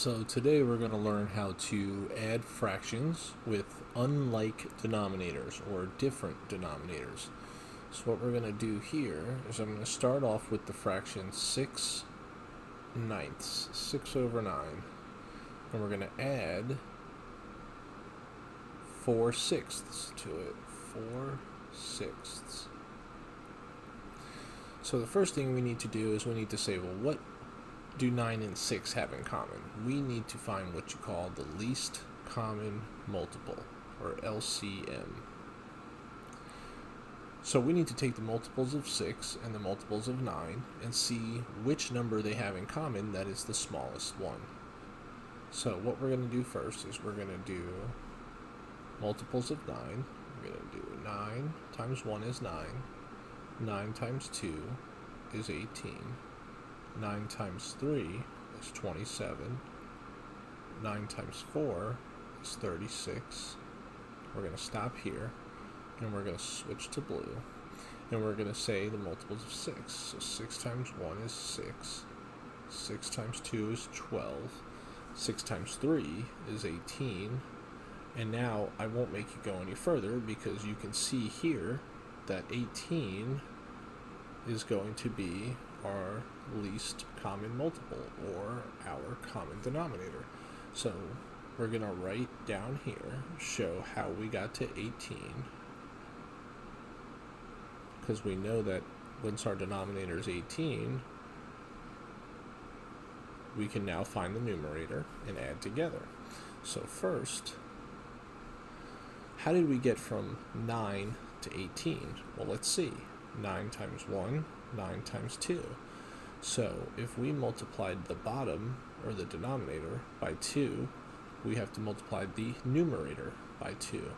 So today we're going to learn how to add fractions with unlike denominators or different denominators. So what we're going to do here is I'm going to start off with the fraction 6 ninths, 6 over 9, and we're going to add 4 sixths to it, 4 sixths. So the first thing we need to do is we need to say, well, what do 9 and 6 have in common? We need to find what you call the least common multiple, or LCM. So we need to take the multiples of 6 and the multiples of 9 and see which number they have in common that is the smallest one. So what we're going to do first is we're going to do multiples of 9. We're going to do 9 times 1 is 9. 9 times 2 is 18. 9 times 3 is 27. 9 times 4 is 36. We're going to stop here, and we're going to switch to blue, and we're going to say the multiples of 6. So 6 times 1 is 6. 6 times 2 is 12. 6 times 3 is 18. And now I won't make it go any further because you can see here that 18 is going to be our least common multiple, or our common denominator. So we're going to write down here, show how we got to 18, because we know that once our denominator is 18, we can now find the numerator and add together. So first, how did we get from 9 to 18? Well, let's see. 9 times 1, 9 times 2. So if we multiplied the bottom, or the denominator, by 2, we have to multiply the numerator by 2.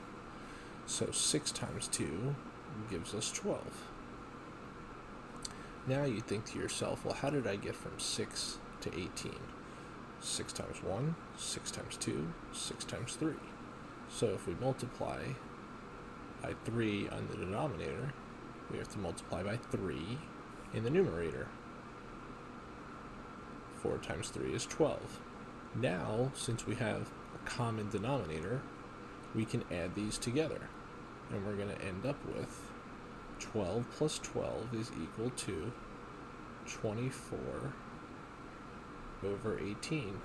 So 6 times 2 gives us 12. Now you think to yourself, well, how did I get from 6 to 18? 6 times 1, 6 times 2, 6 times 3. So if we multiply by 3 on the denominator, we have to multiply by 3 in the numerator. 4 times 3 is 12. Now, since we have a common denominator, we can add these together. And we're going to end up with 12 plus 12 is equal to 24 over 18.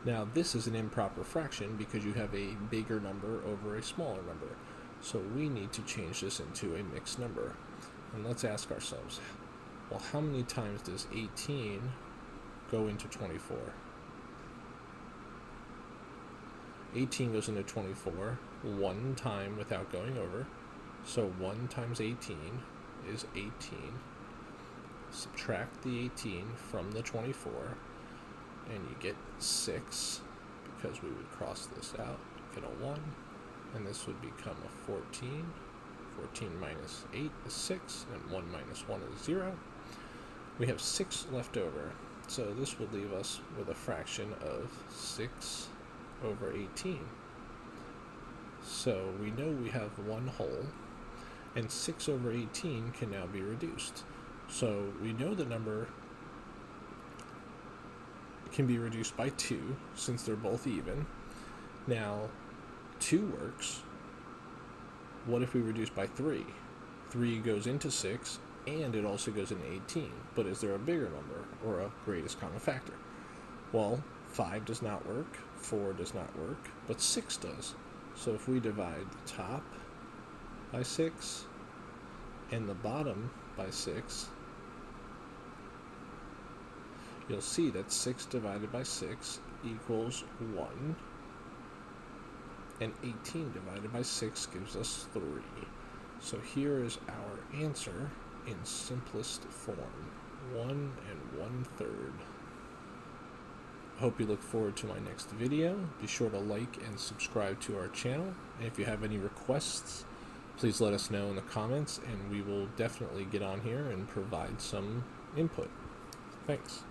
Now, this is an improper fraction because you have a bigger number over a smaller number. So we need to change this into a mixed number. And let's ask ourselves, well, how many times does 18 go into 24? 18 goes into 24 one time without going over. So 1 times 18 is 18. Subtract the 18 from the 24, and you get 6, because we would cross this out, get a 1, and this would become a 14. 14 minus 8 is 6, and 1 minus 1 is 0. We have 6 left over, so this would leave us with a fraction of 6 over 18. So we know we have one whole, and 6 over 18 can now be reduced. So we know the number can be reduced by 2, since they're both even. Now, 2 works. What if we reduce by 3? 3 goes into 6, and it also goes into 18. But is there a bigger number, or a greatest common factor? Well, 5 does not work, 4 does not work, but 6 does. So if we divide the top by 6, and the bottom by 6, you'll see that 6 divided by 6 equals 1. And 18 divided by 6 gives us 3. So here is our answer in simplest form, 1 1/3. Hope you look forward to my next video. Be sure to like and subscribe to our channel. And if you have any requests, please let us know in the comments, and we will definitely get on here and provide some input. Thanks.